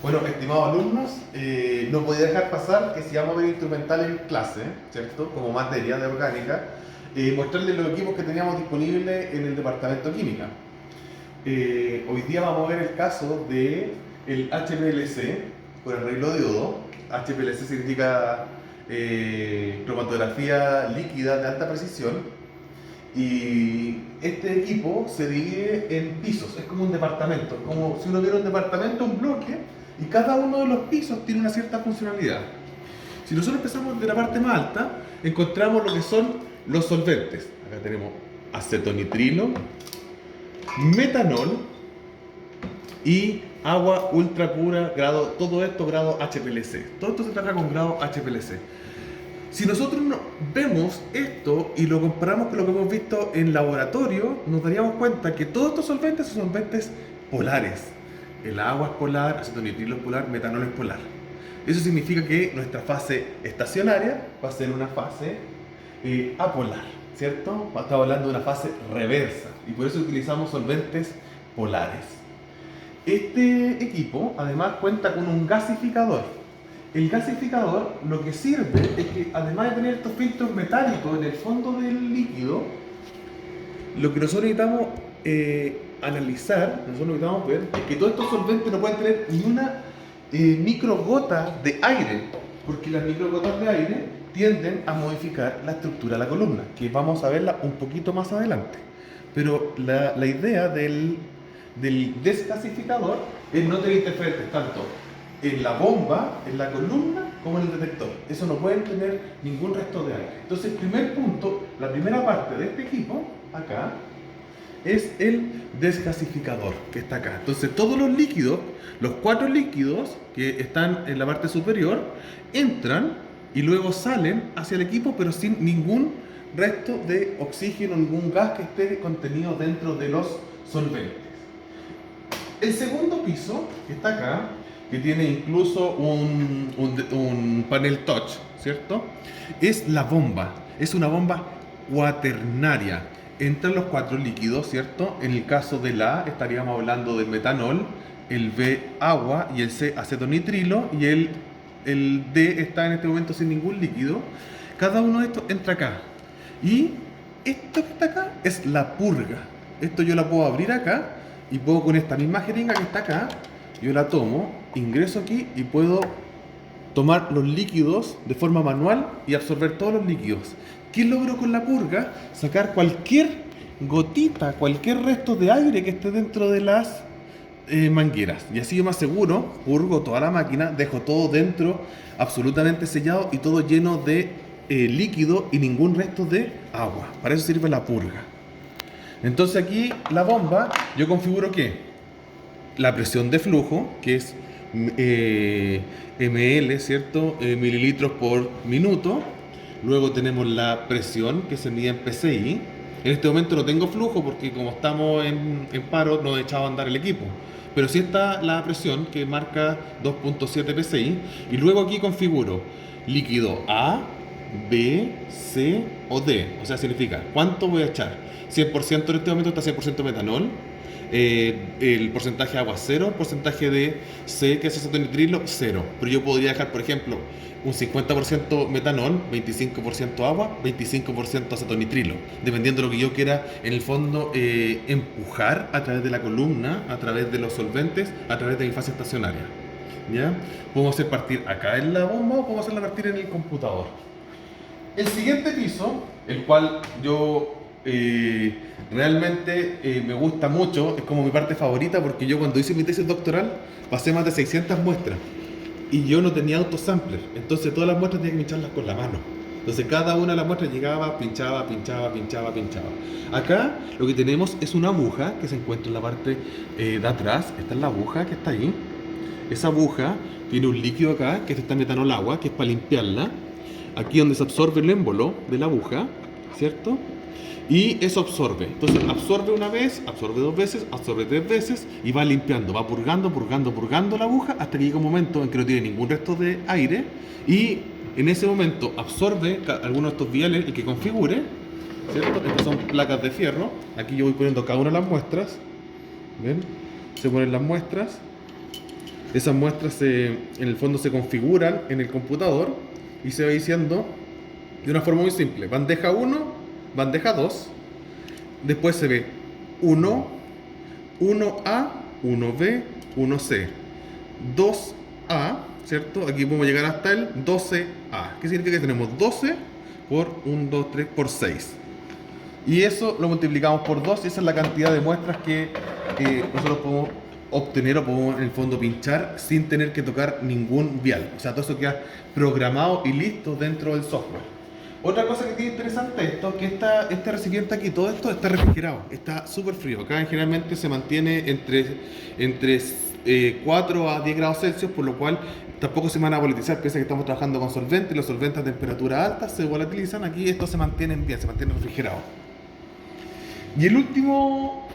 Bueno, estimados alumnos, no podía dejar pasar que si vamos a ver instrumental en clase, ¿cierto? Como materia de orgánica, mostrarles los equipos que teníamos disponibles en el departamento de química. Hoy día vamos a ver el caso de el HPLC con arreglo de diodo. HPLC significa cromatografía líquida de alta precisión. Y este equipo se divide en pisos, es como un departamento, es como si uno viera un departamento, un bloque, y cada uno de los pisos tiene una cierta funcionalidad. Si nosotros empezamos de la parte más alta, encontramos lo que son los solventes. Acá tenemos acetonitrilo, metanol y agua ultra pura, grado, todo esto grado HPLC. Todo esto se trabaja con grado HPLC. Si nosotros vemos esto y lo comparamos con lo que hemos visto en laboratorio, nos daríamos cuenta que todos estos solventes son solventes polares. El agua es polar, acetonitrilo es polar, metanol es polar. Eso significa que nuestra fase estacionaria va a ser una fase apolar, ¿cierto? Estamos hablando de una fase reversa y por eso utilizamos solventes polares. Este equipo además cuenta con un gasificador. El gasificador lo que sirve es que además de tener estos filtros metálicos en el fondo del líquido, lo que nosotros necesitamos analizar, nosotros necesitamos ver, es que todos estos solventes no pueden tener ni una microgota de aire, porque las microgotas de aire tienden a modificar la estructura de la columna, que vamos a verla un poquito más adelante. Pero la idea del desgasificador es no tener interferentes tanto en la bomba, en la columna, como en el detector. Eso no pueden tener ningún resto de aire. Entonces, el primer punto, la primera parte de este equipo, acá, es el desgasificador, que está acá. Entonces, todos los líquidos, los 4 líquidos que están en la parte superior, entran y luego salen hacia el equipo, pero sin ningún resto de oxígeno, ningún gas que esté contenido dentro de los solventes. El segundo piso, que está acá, que tiene incluso un panel touch, ¿cierto? Es la bomba, es una bomba cuaternaria. Entran los 4 líquidos, ¿cierto? En el caso del A estaríamos hablando del metanol, el B agua y el C acetonitrilo y el D está en este momento sin ningún líquido. Cada uno de estos entra acá. Y esto que está acá es la purga. Esto yo la puedo abrir acá y puedo con esta misma jeringa que está acá, yo la tomo, ingreso aquí y puedo tomar los líquidos de forma manual y absorber todos los líquidos. ¿Qué logro con la purga? Sacar cualquier gotita, cualquier resto de aire que esté dentro de las mangueras. Y así yo me aseguro, purgo toda la máquina, dejo todo dentro absolutamente sellado y todo lleno de líquido y ningún resto de agua. Para eso sirve la purga. Entonces aquí la bomba, yo configuro que la presión de flujo, que es ml, ¿cierto? Mililitros por minuto. Luego tenemos la presión, que se mide en PSI. En este momento no tengo flujo porque como estamos en paro no he echado a andar el equipo. Pero sí está la presión que marca 2.7 PSI. Y luego aquí configuro líquido A, B, C o D. O sea, significa cuánto voy a echar. 100% en este momento está 100% metanol. El porcentaje de agua 0, porcentaje de C, que es acetonitrilo, 0. Pero yo podría dejar, por ejemplo, un 50% metanol, 25% agua, 25% acetonitrilo, dependiendo de lo que yo quiera, en el fondo, empujar a través de la columna, a través de los solventes, a través de mi fase estacionaria. ¿Ya? Podemos hacer partir acá en la bomba o podemos hacerla partir en el computador. El siguiente piso, el cual yo realmente me gusta mucho, es como mi parte favorita porque yo cuando hice mi tesis doctoral pasé más de 600 muestras y yo no tenía autosampler, entonces todas las muestras tenía que pincharlas con la mano. Entonces cada una de las muestras llegaba, pinchaba. Acá lo que tenemos es una aguja que se encuentra en la parte de atrás. Esta es la aguja que está ahí. Esa aguja tiene un líquido acá, que es esta metanol agua, que es para limpiarla. Aquí donde se absorbe el émbolo de la aguja, ¿cierto? Y eso absorbe. Entonces absorbe una vez, absorbe 2 veces, absorbe 3 veces y va limpiando, va purgando la aguja hasta que llega un momento en que no tiene ningún resto de aire y en ese momento absorbe algunos de estos viales, el que configure, ¿cierto? Estas son placas de fierro. Aquí yo voy poniendo cada una de las muestras. ¿Ven? Se ponen las muestras. Esas muestras en el fondo se configuran en el computador y se va diciendo de una forma muy simple. Bandeja 1, bandeja 2, después se ve 1, 1A, 1B, 1C, 2A, ¿cierto? Aquí podemos llegar hasta el 12A. ¿Qué significa que tenemos 12 por 1, 2, 3 por 6? Y eso lo multiplicamos por 2 y esa es la cantidad de muestras que nosotros podemos obtener o podemos en el fondo pinchar sin tener que tocar ningún vial. O sea, todo eso queda programado y listo dentro del software. Otra cosa que tiene interesante esto, que este recipiente aquí, todo esto está refrigerado, está súper frío. Acá generalmente se mantiene entre 4 a 10 grados Celsius, por lo cual tampoco se van a volatilizar. Piensa que estamos trabajando con solventes, y los solventes a temperatura alta se volatilizan. Aquí estos se mantienen bien, se mantienen refrigerados. Y el último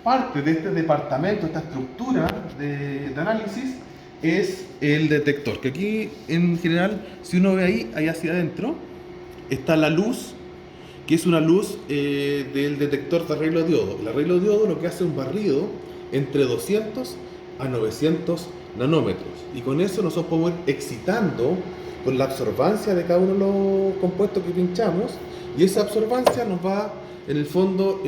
parte de este departamento, esta estructura de análisis, es el detector. Que aquí, en general, si uno ve ahí hacia adentro, está la luz, que es una luz del detector de arreglo diodo. El arreglo diodo lo que hace es un barrido entre 200 a 900 nanómetros. Y con eso nosotros podemos ir excitando con la absorbancia de cada uno de los compuestos que pinchamos. Y esa absorbancia nos va, en el fondo,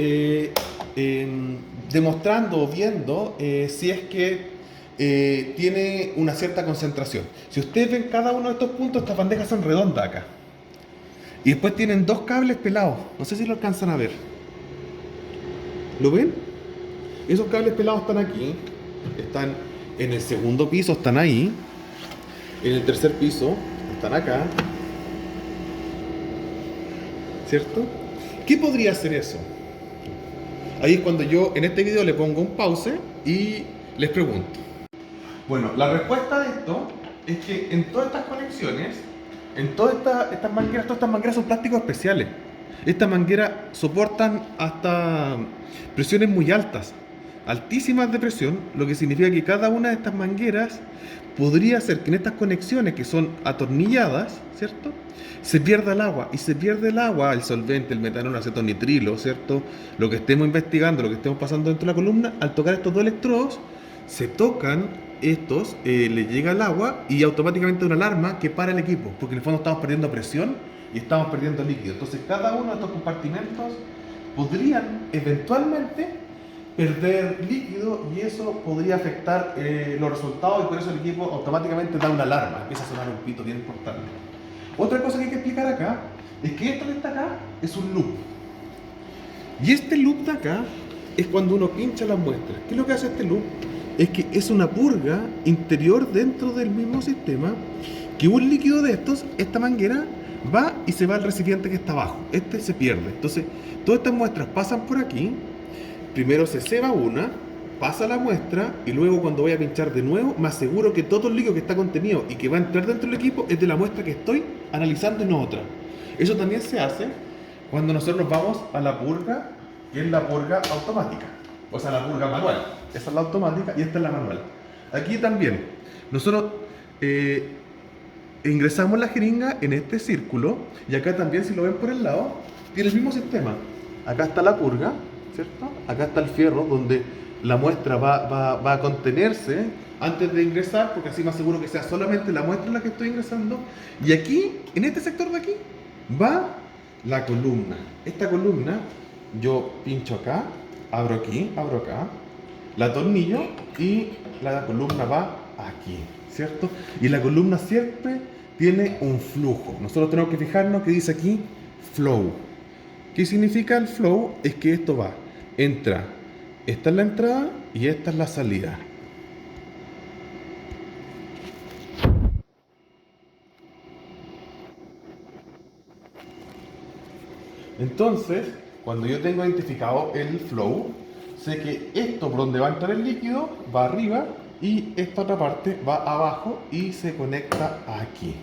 demostrando o viendo si es que tiene una cierta concentración. Si ustedes ven cada uno de estos puntos, estas bandejas son redondas acá. Y después tienen dos cables pelados. No sé si lo alcanzan a ver. ¿Lo ven? Esos cables pelados están aquí. Están en el segundo piso, están ahí. En el tercer piso, están acá. ¿Cierto? ¿Qué podría ser eso? Ahí es cuando yo en este video le pongo un pause y les pregunto. Bueno, la respuesta de esto es que en todas estas conexiones, en todas estas mangueras son plásticos especiales. Estas mangueras soportan hasta presiones muy altas, altísimas de presión, lo que significa que cada una de estas mangueras podría hacer que en estas conexiones que son atornilladas, ¿cierto?, se pierda el agua, y se pierde el agua, el solvente, el metanol, acetonitrilo, ¿cierto?, lo que estemos investigando, lo que estemos pasando dentro de la columna. Al tocar estos dos electrodos, se tocan estos, le llega el agua y automáticamente una alarma que para el equipo, porque en el fondo estamos perdiendo presión y estamos perdiendo líquido. Entonces cada uno de estos compartimentos podrían eventualmente perder líquido y eso podría afectar los resultados, y por eso el equipo automáticamente da una alarma, empieza a sonar un pito bien importante. Otra cosa que hay que explicar acá es que esto que está acá es un loop. Y este loop de acá es cuando uno pincha las muestras. ¿Qué es lo que hace este loop? Es que es una purga interior dentro del mismo sistema, que un líquido de estos, esta manguera, va y se va al recipiente que está abajo. Este se pierde. Entonces, todas estas muestras pasan por aquí. Primero se ceba una, pasa la muestra, y luego cuando voy a pinchar de nuevo, me aseguro que todo el líquido que está contenido y que va a entrar dentro del equipo es de la muestra que estoy analizando y no otra. Eso también se hace cuando nosotros vamos a la purga, que es la purga automática. O sea, la purga manual. Esa es la automática y esta es la manual. Aquí también, nosotros ingresamos la jeringa en este círculo, y acá también, si lo ven por el lado, tiene el mismo sistema. Acá está la purga, ¿cierto? Acá está el fierro donde la muestra va a contenerse antes de ingresar, porque así me aseguro que sea solamente la muestra en la que estoy ingresando. Y aquí, en este sector de aquí, va la columna. Esta columna, yo pincho acá, abro aquí, abro acá, la atornillo y la columna va aquí, ¿cierto? Y la columna siempre tiene un flujo. Nosotros tenemos que fijarnos que dice aquí flow. ¿Qué significa el flow? Es que esto va, entra, esta es la entrada y esta es la salida. Entonces, cuando yo tengo identificado el flow, sé que esto por donde va a entrar el líquido va arriba y esta otra parte va abajo y se conecta aquí.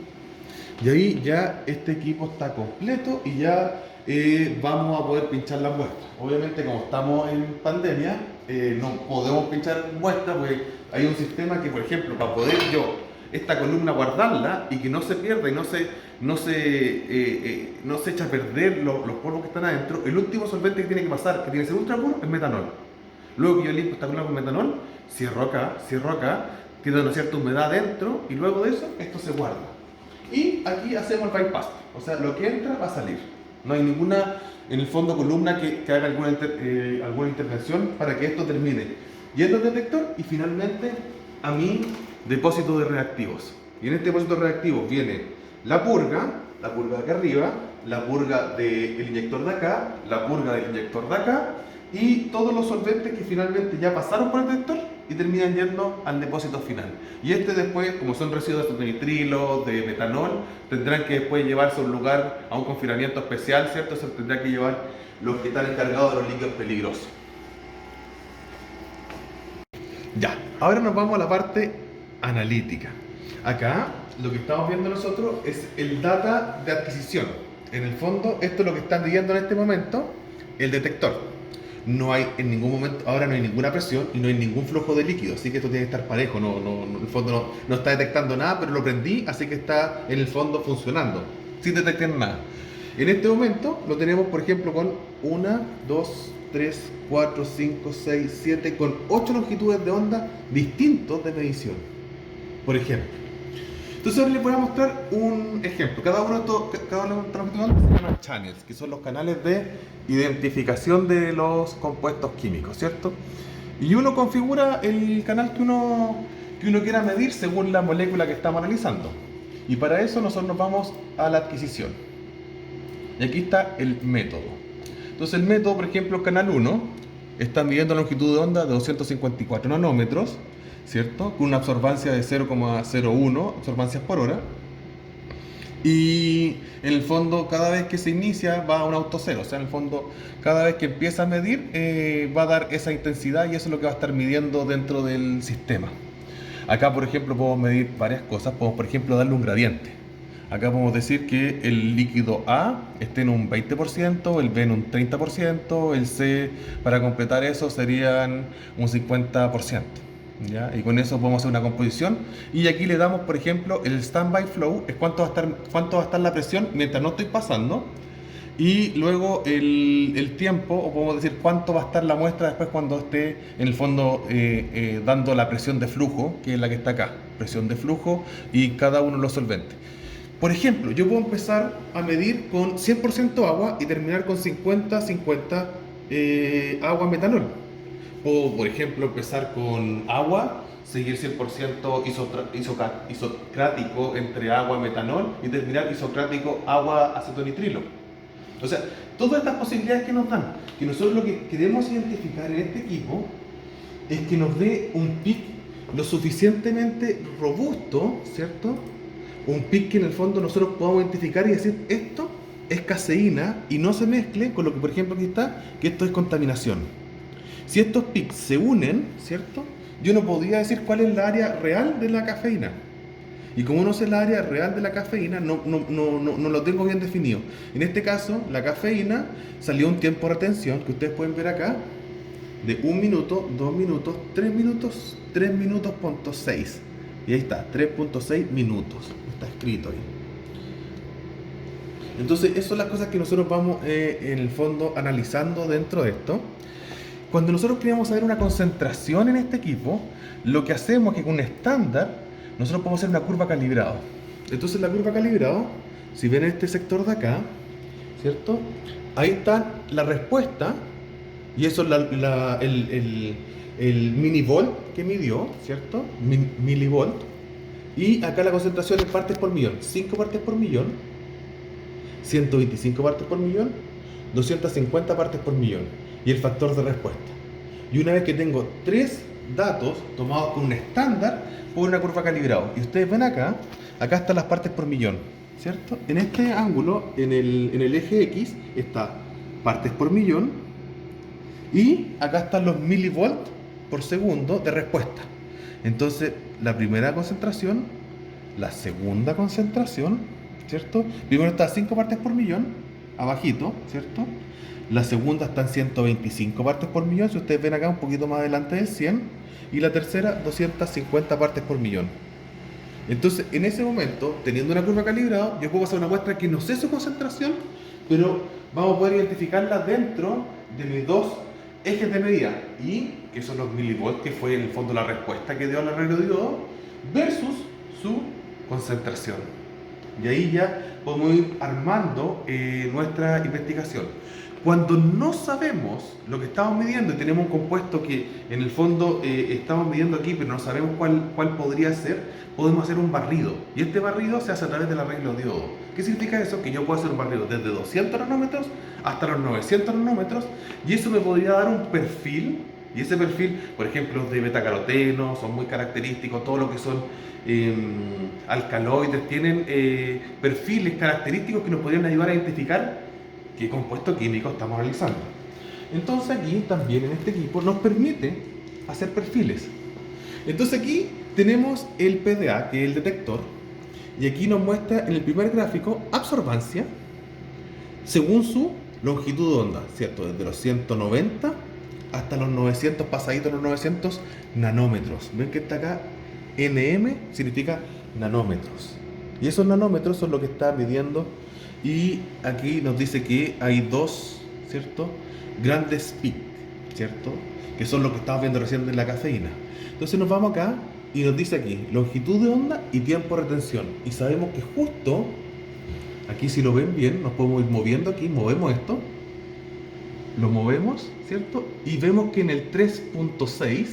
Y ahí ya este equipo está completo y ya vamos a poder pinchar las muestras. Obviamente, como estamos en pandemia, no podemos pinchar muestras porque hay un sistema que, por ejemplo, para poder yo esta columna guardarla y que no se pierda y no se echa a perder los polvos que están adentro, el último solvente que tiene que pasar, que tiene que ser ultra puro, es metanol. Luego que yo limpio esta curva con metanol, cierro acá, queda una cierta humedad dentro y luego de eso esto se guarda. Y aquí hacemos el bypass, o sea, lo que entra va a salir. No hay ninguna, en el fondo, columna que haga alguna intervención para que esto termine yendo al detector y finalmente a mi depósito de reactivos. Y en este depósito de reactivos viene la purga de acá arriba, la purga del inyector de acá, la purga del inyector de acá y todos los solventes que finalmente ya pasaron por el detector y terminan yendo al depósito final. Y este después, como son residuos de nitrilo, de metanol, tendrán que después llevarse a un lugar, a un confinamiento especial, ¿cierto? Se tendrá que llevar los que están encargados de los líquidos peligrosos. Ya, ahora nos vamos a la parte analítica. Acá lo que estamos viendo nosotros es el data de adquisición. En el fondo, esto es lo que están leyendo en este momento el detector. No hay en ningún momento, ahora no hay ninguna presión y no hay ningún flujo de líquido, así que esto tiene que estar parejo. En el fondo no está detectando nada, pero lo prendí, así que está en el fondo funcionando, sin detectar nada. En este momento lo tenemos, por ejemplo, con 1, 2, 3, 4, 5, 6, 7, con 8 longitudes de onda distintos de medición, por ejemplo. Entonces ahora les voy a mostrar un ejemplo. Cada uno de estos longitudes se llaman channels, que son los canales de identificación de los compuestos químicos, ¿cierto? Y uno configura el canal que uno quiera medir según la molécula que estamos analizando. Y para eso nosotros nos vamos a la adquisición. Y aquí está el método. Entonces el método, por ejemplo, canal 1, está midiendo la longitud de onda de 254 nanómetros, ¿cierto? Con una absorbancia de 0,01 absorbancias por hora. Y en el fondo, cada vez que se inicia va a un autocero. O sea, en el fondo, cada vez que empieza a medir, va a dar esa intensidad y eso es lo que va a estar midiendo dentro del sistema. Acá, por ejemplo, podemos medir varias cosas. Podemos, por ejemplo, darle un gradiente. Acá podemos decir que el líquido A esté en un 20%, el B en un 30%, el C, para completar eso, serían un 50%. ¿Ya? Y con eso podemos hacer una composición. Y aquí le damos, por ejemplo, el standby flow, es cuánto va a estar la presión mientras no estoy pasando. Y luego el tiempo, o podemos decir cuánto va a estar la muestra después cuando esté en el fondo dando la presión de flujo, que es la que está acá. Presión de flujo y cada uno de los solventes. Por ejemplo, yo puedo empezar a medir con 100% agua y terminar con 50-50 agua metanol. O, por ejemplo, empezar con agua, seguir 100% isocrático entre agua y metanol y terminar isocrático agua acetonitrilo. O sea, todas estas posibilidades que nos dan, que nosotros lo que queremos identificar en este equipo es que nos dé un pic lo suficientemente robusto, ¿cierto? Un pic que en el fondo nosotros podamos identificar y decir, esto es caseína y no se mezcle con lo que, por ejemplo, aquí está, que esto es contaminación. Si estos pics se unen, ¿cierto? Yo no podría decir cuál es la área real de la cafeína. Y como no sé la área real de la cafeína, no lo tengo bien definido. En este caso, la cafeína salió un tiempo de retención, que ustedes pueden ver acá, de 1 minuto, 2 minutos, 3 minutos, punto 6. Y ahí está, 3.6 minutos. Está escrito ahí. Entonces, esas son las cosas que nosotros vamos, en el fondo, analizando dentro de esto. Cuando nosotros queremos saber una concentración en este equipo, lo que hacemos es que con un estándar, nosotros podemos hacer una curva calibrado. Entonces, la curva calibrado, si ven este sector de acá, ¿cierto? Ahí está la respuesta, y eso es el milivolt que midió, ¿cierto? Milivolt. Y acá la concentración en partes por millón. 5 partes por millón, 125 partes por millón, 250 partes por millón. Y el factor de respuesta. Y una vez que tengo 3 datos tomados con un estándar, pongo una curva calibrado. Y ustedes ven acá, acá están las partes por millón, ¿cierto? En este ángulo, en el eje X, está partes por millón. Y acá están los milivolts por segundo de respuesta. Entonces, la primera concentración, la segunda concentración, ¿cierto? Primero está a 5 partes por millón, abajito, ¿cierto? La segunda está en 125 partes por millón, si ustedes ven acá un poquito más adelante del 100. Y la tercera, 250 partes por millón. Entonces, en ese momento, teniendo una curva calibrada, yo puedo hacer una muestra que no sé su concentración, pero vamos a poder identificarla dentro de mis dos ejes de medida y que son los milivolts, que fue en el fondo la respuesta que dio al arreglo versus su concentración. Y ahí ya podemos ir armando nuestra investigación. Cuando no sabemos lo que estamos midiendo y tenemos un compuesto que en el fondo estamos midiendo aquí, pero no sabemos cuál podría ser, podemos hacer un barrido. Y este barrido se hace a través del arreglo diodo. ¿Qué significa eso? Que yo puedo hacer un barrido desde 200 nanómetros hasta los 900 nanómetros y eso me podría dar un perfil. Y ese perfil, por ejemplo, de betacaroteno, son muy característicos, todo lo que son alcaloides, tienen perfiles característicos que nos podrían ayudar a identificar qué compuesto químico estamos realizando. Entonces aquí también en este equipo nos permite hacer perfiles. Entonces aquí tenemos el PDA, que es el detector, y aquí nos muestra en el primer gráfico absorbancia según su longitud de onda, ¿cierto? Desde los 190 hasta los 900, pasaditos los 900 nanómetros. ¿Ven que está acá? NM significa nanómetros. Y esos nanómetros son lo que está midiendo. Y aquí nos dice que hay dos, ¿cierto? Grandes peaks, ¿cierto? Que son lo que estábamos viendo recién en la cafeína. Entonces nos vamos acá y nos dice aquí longitud de onda y tiempo de retención. Y sabemos que justo, aquí si lo ven bien, nos podemos ir moviendo aquí, movemos esto, lo movemos, ¿cierto? Y vemos que en el 3.6,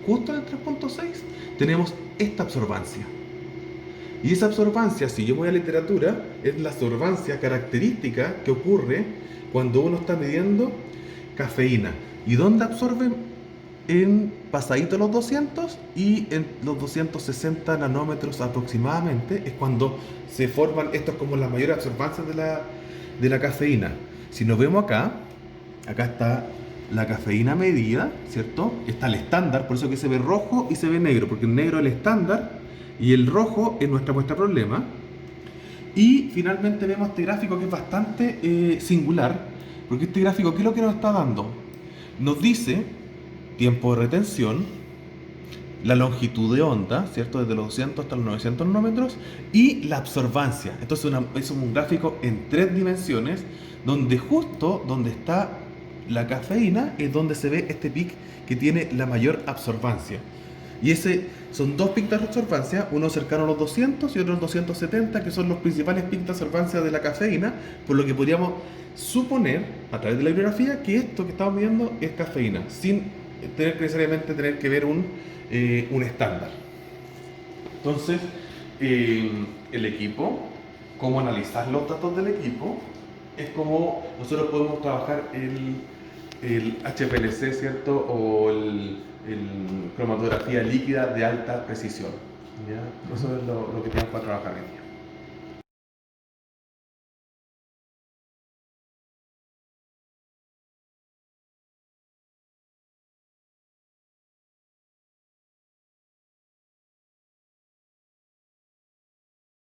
justo en el 3.6, tenemos esta absorbancia. Y esa absorbancia, si yo voy a literatura, es la absorbancia característica que ocurre cuando uno está midiendo cafeína. ¿Y dónde absorbe? En pasadito los 200 y en los 260 nanómetros aproximadamente es cuando se forman, esto es como las mayores absorbancias de la cafeína. Si nos vemos acá está la cafeína medida, ¿cierto? Está el estándar, por eso que se ve rojo y se ve negro, porque el negro es el estándar y el rojo es nuestra muestra problema. Y finalmente vemos este gráfico que es bastante singular, porque este gráfico, ¿qué es lo que nos está dando? Nos dice tiempo de retención, la longitud de onda, ¿cierto? Desde los 200 hasta los 900 nanómetros y la absorbancia. Entonces es un gráfico en 3 dimensiones, donde justo donde está la cafeína es donde se ve este pic que tiene la mayor absorbancia. Y ese son 2 picos de absorbancia, uno cercano a los 200 y otro a los 270, que son los principales picos de absorbancia de la cafeína, por lo que podríamos suponer, a través de la bibliografía, que esto que estamos viendo es cafeína, sin tener que necesariamente tener que ver un estándar. Entonces, el equipo, cómo analizar los datos del equipo, es como nosotros podemos trabajar el HPLC, ¿cierto? O el cromatografía líquida de alta precisión. ¿Ya? Eso es lo que tenemos para trabajar aquí.